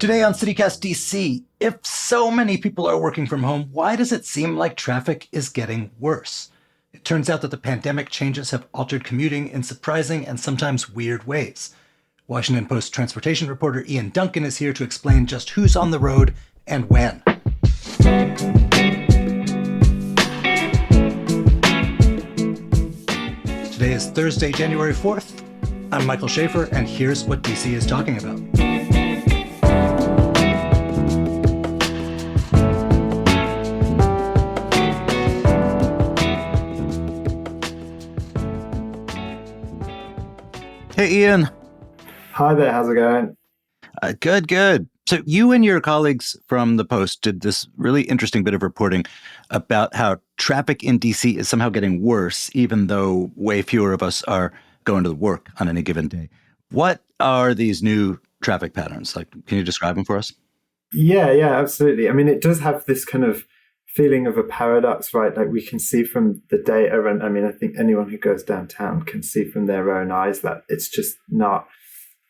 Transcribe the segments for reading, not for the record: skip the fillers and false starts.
Today on CityCast DC, if so many people are working from home, why does it seem like traffic is getting worse? It turns out that the pandemic changes have altered commuting in surprising and sometimes weird ways. Washington Post transportation reporter Ian Duncan is here to explain just who's on the road and when. Today is Thursday, January 4th. I'm Michael Schaefer, and here's what DC is talking about. Hey, Ian. Hi there, how's it going? Good. So you and your colleagues from the Post did this really interesting bit of reporting about how traffic in DC is somehow getting worse, even though way fewer of us are going to work on any given day. What are these new traffic patterns? Can you describe them for us? Yeah, absolutely. I mean, it does have this kind of feeling of a paradox, right? Like we can see from the data, and I mean, I think anyone who goes downtown can see from their own eyes that it's just not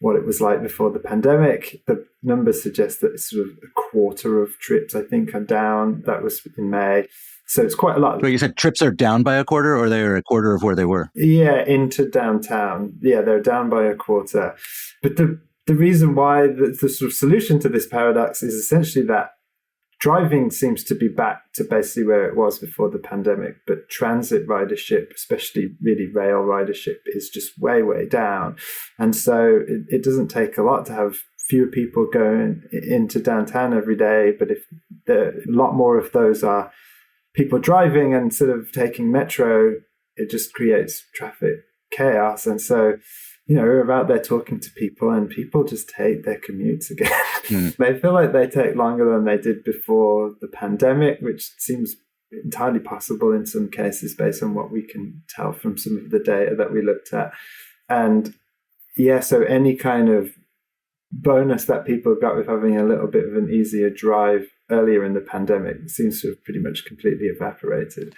what it was like before the pandemic. The numbers suggest that it's sort of a quarter of trips, I think, are down. That was in May. So it's quite a lot. But you said trips are down by a quarter, or they're a quarter of where they were? Yeah, into downtown. Yeah, they're down by a quarter. But the reason why the sort of solution to this paradox is essentially that driving seems to be back to basically where it was before the pandemic, but transit ridership, especially really rail ridership, is just way, way down. And so it doesn't take a lot to have fewer people going into downtown every day, but if a lot more of those are people driving and sort of taking metro, it just creates traffic chaos. And so, you know, we're out there talking to people and people just hate their commutes again. They feel like they take longer than they did before the pandemic, which seems entirely possible in some cases based on what we can tell from some of the data that we looked at. And yeah, so any kind of bonus that people got with having a little bit of an easier drive earlier in the pandemic seems to have pretty much completely evaporated.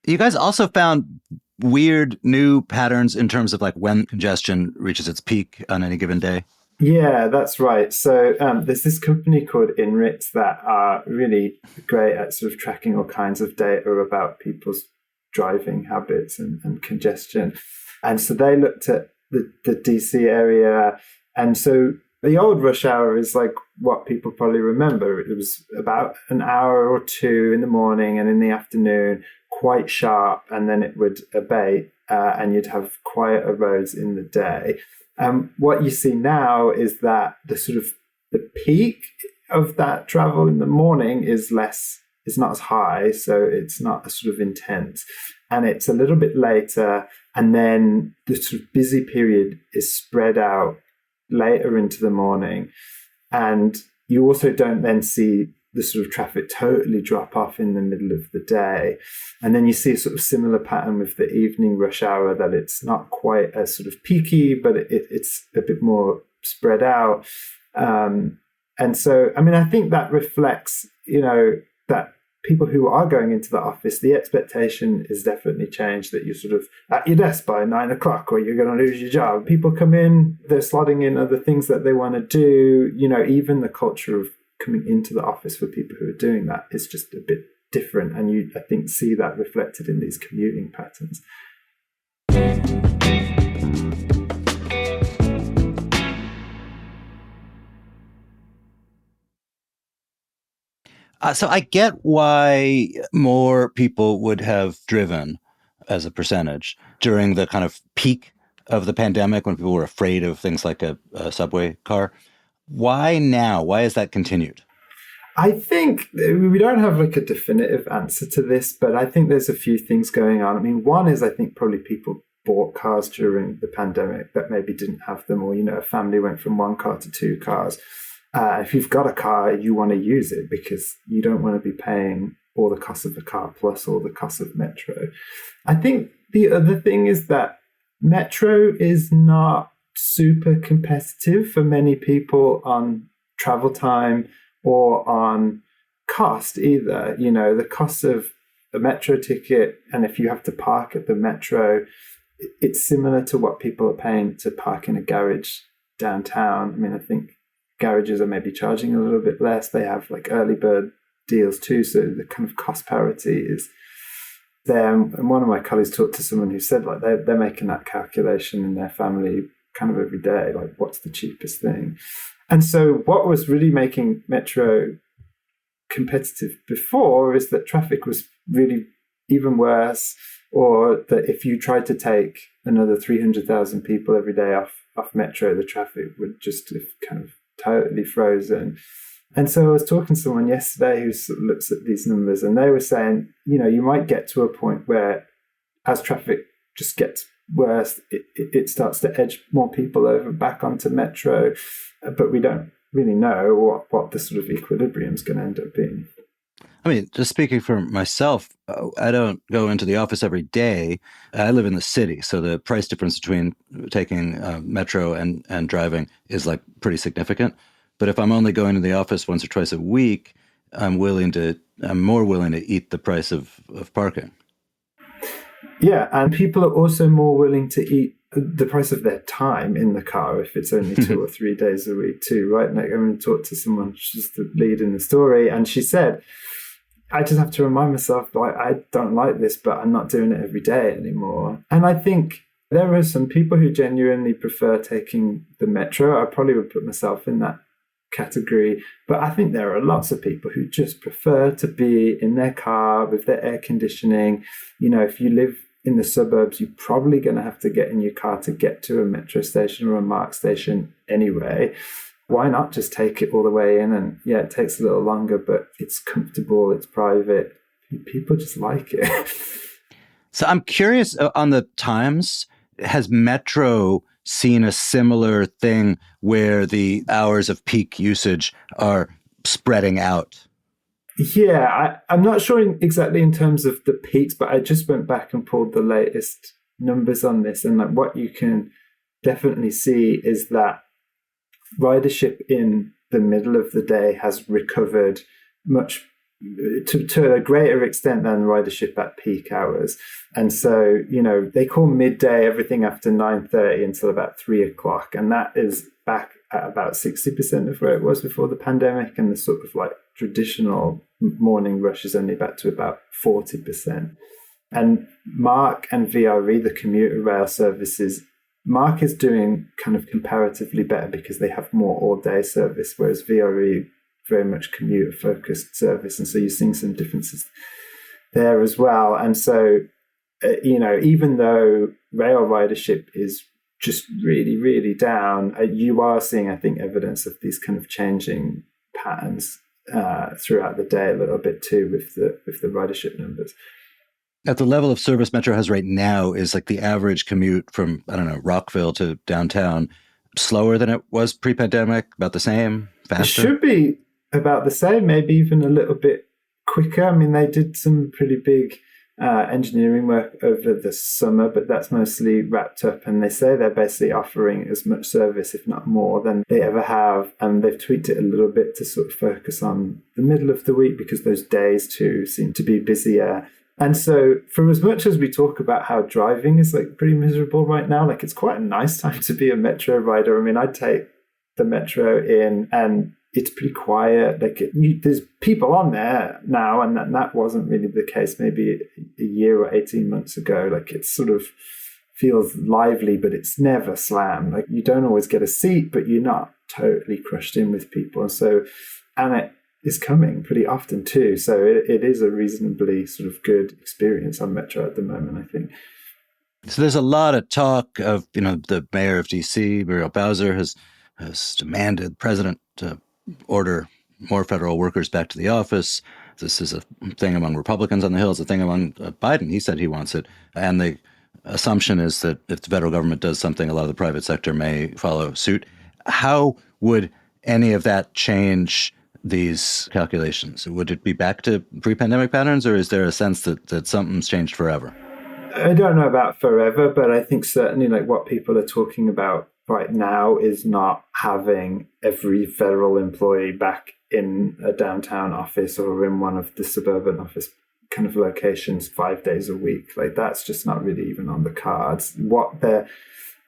You guys also found weird new patterns in terms of when congestion reaches its peak on any given day. Yeah, that's right. So there's this company called INRITS that are really great at sort of tracking all kinds of data about people's driving habits and congestion. And so they looked at the DC area. And so the old rush hour is like what people probably remember. It was about an hour or two in the morning and in the afternoon, quite sharp, and then it would abate and you'd have quieter roads in the day. What you see now is that the peak of that travel in the morning is less, it's not as high, so it's not as sort of intense, and it's a little bit later, and then the sort of busy period is spread out later into the morning, and you also don't then see the sort of traffic totally drop off in the middle of the day. And then you see a sort of similar pattern with the evening rush hour, that it's not quite as sort of peaky, but it's a bit more spread out. And so, I mean, I think that reflects, you know, that people who are going into the office, the expectation is definitely changed, that you're sort of at your desk by 9 o'clock or you're going to lose your job. People come in, they're slotting in other things that they want to do. You know, even the culture of coming into the office for people who are doing that is just a bit different. And you, I think, see that reflected in these commuting patterns. So I get why more people would have driven as a percentage during the kind of peak of the pandemic when people were afraid of things like a subway car. Why now? Why has that continued? I think we don't have like a definitive answer to this, but I think there's a few things going on. I mean, one is I think probably people bought cars during the pandemic that maybe didn't have them, or, you know, a family went from one car to two cars. If you've got a car, you want to use it because you don't want to be paying all the cost of the car plus all the cost of metro. I think the other thing is that metro is not super competitive for many people on travel time or on cost either. You know, the cost of a metro ticket, and if you have to park at the metro, it's similar to what people are paying to park in a garage downtown. I mean, I think garages are maybe charging a little bit less. They have like early bird deals too, so the kind of cost parity is there. And one of my colleagues talked to someone who said like they're making that calculation in their family kind of every day, like what's the cheapest thing. And so what was really making Metro competitive before is that traffic was really even worse, or that if you tried to take another 300,000 people every day off Metro, the traffic would just have kind of totally frozen. And so I was talking to someone yesterday who sort of looks at these numbers, and they were saying, you might get to a point where as traffic just gets worse, it starts to edge more people over back onto Metro, but we don't really know what the sort of equilibrium is going to end up being. I mean, just speaking for myself, I don't go into the office every day. I live in the city, so the price difference between taking Metro and driving is like pretty significant. But if I'm only going to the office once or twice a week, I'm more willing to eat the price of parking. Yeah, and people are also more willing to eat the price of their time in the car if it's only 2 or 3 days a week too, right? Like, I talked to someone, she's the lead in the story, and she said, I just have to remind myself, like, I don't like this, but I'm not doing it every day anymore. And I think there are some people who genuinely prefer taking the Metro. I probably would put myself in that category, but I think there are lots of people who just prefer to be in their car with their air conditioning. If you live in the suburbs, you're probably going to have to get in your car to get to a Metro station or a Mark station anyway. Why not just take it all the way in? And yeah, it takes a little longer, but it's comfortable, it's private. People just like it. So I'm curious on the times. Has Metro seen a similar thing where the hours of peak usage are spreading out? Yeah, I'm not sure exactly in terms of the peaks, but I just went back and pulled the latest numbers on this. And like what you can definitely see is that ridership in the middle of the day has recovered much to a greater extent than ridership at peak hours. And so, they call midday everything after 9:30 until about 3:00. And that is back at about 60% of where it was before the pandemic. And the sort of like traditional morning rush is only back to about 40%. And Mark and VRE, the commuter rail services, Mark is doing kind of comparatively better because they have more all-day service, whereas VRE very much commuter-focused service. And so you're seeing some differences there as well. And so, even though rail ridership is just really, really down, you are seeing, I think, evidence of these kind of changing patterns throughout the day a little bit too with the ridership numbers. At the level of service Metro has right now, is like the average commute from, I don't know, Rockville to downtown slower than it was pre-pandemic, about the same, faster? It should be about the same, maybe even a little bit quicker. I mean, they did some pretty big engineering work over the summer, but that's mostly wrapped up. And they say they're basically offering as much service, if not more, than they ever have. And they've tweaked it a little bit to sort of focus on the middle of the week because those days too seem to be busier. And so for as much as we talk about how driving is like pretty miserable right now, like it's quite a nice time to be a Metro rider. I mean, I take the Metro in and it's pretty quiet. Like there's people on there now, and that wasn't really the case maybe a year or 18 months ago. Like it sort of feels lively, but it's never slammed. Like you don't always get a seat, but you're not totally crushed in with people. And it is coming pretty often too. So it is a reasonably sort of good experience on Metro at the moment, I think. So there's a lot of talk of, the mayor of DC, Muriel Bowser, has demanded the president to order more federal workers back to the office. This is a thing among Republicans on the Hill. It's a thing among Biden. He said he wants it. And the assumption is that if the federal government does something, a lot of the private sector may follow suit. How would any of that change these calculations? Would it be back to pre-pandemic patterns, or is there a sense that something's changed forever? I don't know about forever, but I think certainly like what people are talking about right now is not having every federal employee back in a downtown office or in one of the suburban office kind of locations 5 days a week. Like that's just not really even on the cards. What they're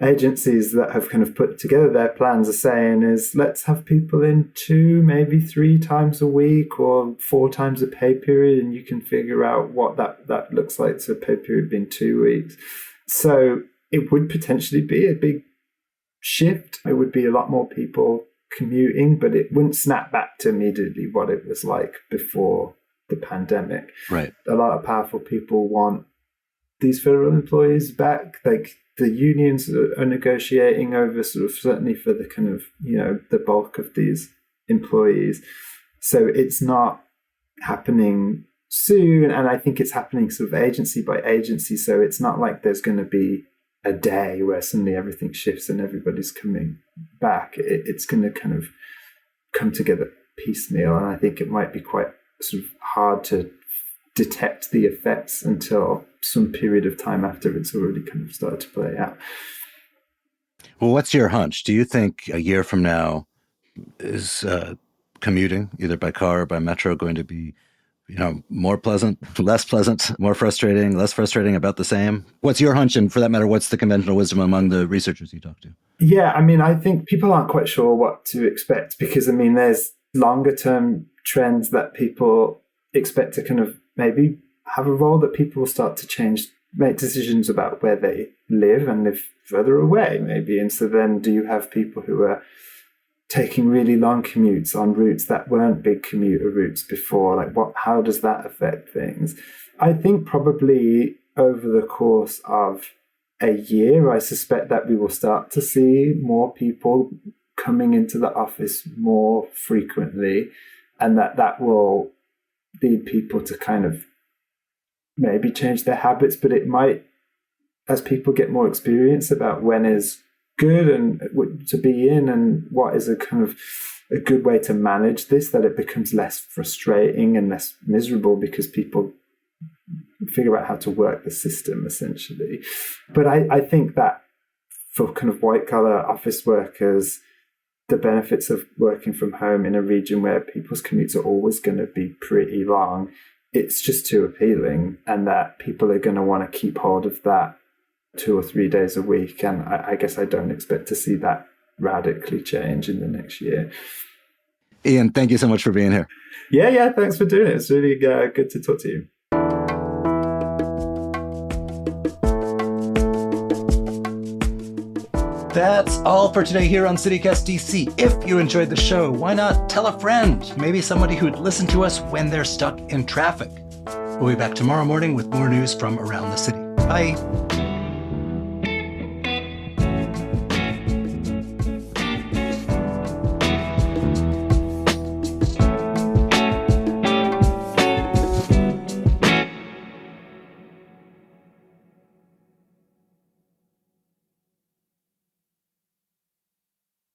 agencies that have kind of put together their plans are saying is, let's have people in 2, maybe 3 times a week or 4 times a pay period, and you can figure out what that looks like. So pay period being 2 weeks. So it would potentially be a big shift. It would be a lot more people commuting, but it wouldn't snap back to immediately what it was like before the pandemic. Right. A lot of powerful people want these federal employees back. Like the unions are negotiating over sort of, certainly for the kind of, the bulk of these employees. So it's not happening soon. And I think it's happening sort of agency by agency. So it's not like there's going to be a day where suddenly everything shifts and everybody's coming back. It's going to kind of come together piecemeal. And I think it might be quite sort of hard to detect the effects until some period of time after it's already kind of started to play out. Well, what's your hunch? Do you think a year from now is commuting, either by car or by metro, going to be, more pleasant, less pleasant, more frustrating, less frustrating, about the same? What's your hunch? And for that matter, what's the conventional wisdom among the researchers you talk to? Yeah, I mean, I think people aren't quite sure what to expect because, I mean, there's longer term trends that people expect to kind of maybe have a role, that people will start to change, make decisions about where they live and live further away maybe. And so then do you have people who are taking really long commutes on routes that weren't big commuter routes before? Like how does that affect things? I think probably over the course of a year, I suspect that we will start to see more people coming into the office more frequently, and that will lead people to kind of maybe change their habits. But it might, as people get more experience about when is good and to be in and what is a kind of a good way to manage this, that it becomes less frustrating and less miserable because people figure out how to work the system essentially. But I think that for kind of white collar office workers, the benefits of working from home in a region where people's commutes are always going to be pretty long, it's just too appealing, and that people are going to want to keep hold of that 2 or 3 days a week. And I guess I don't expect to see that radically change in the next year. Ian, thank you so much for being here. Yeah, thanks for doing it. It's really good to talk to you. That's all for today here on CityCast DC. If you enjoyed the show, why not tell a friend, maybe somebody who'd listen to us when they're stuck in traffic. We'll be back tomorrow morning with more news from around the city. Bye.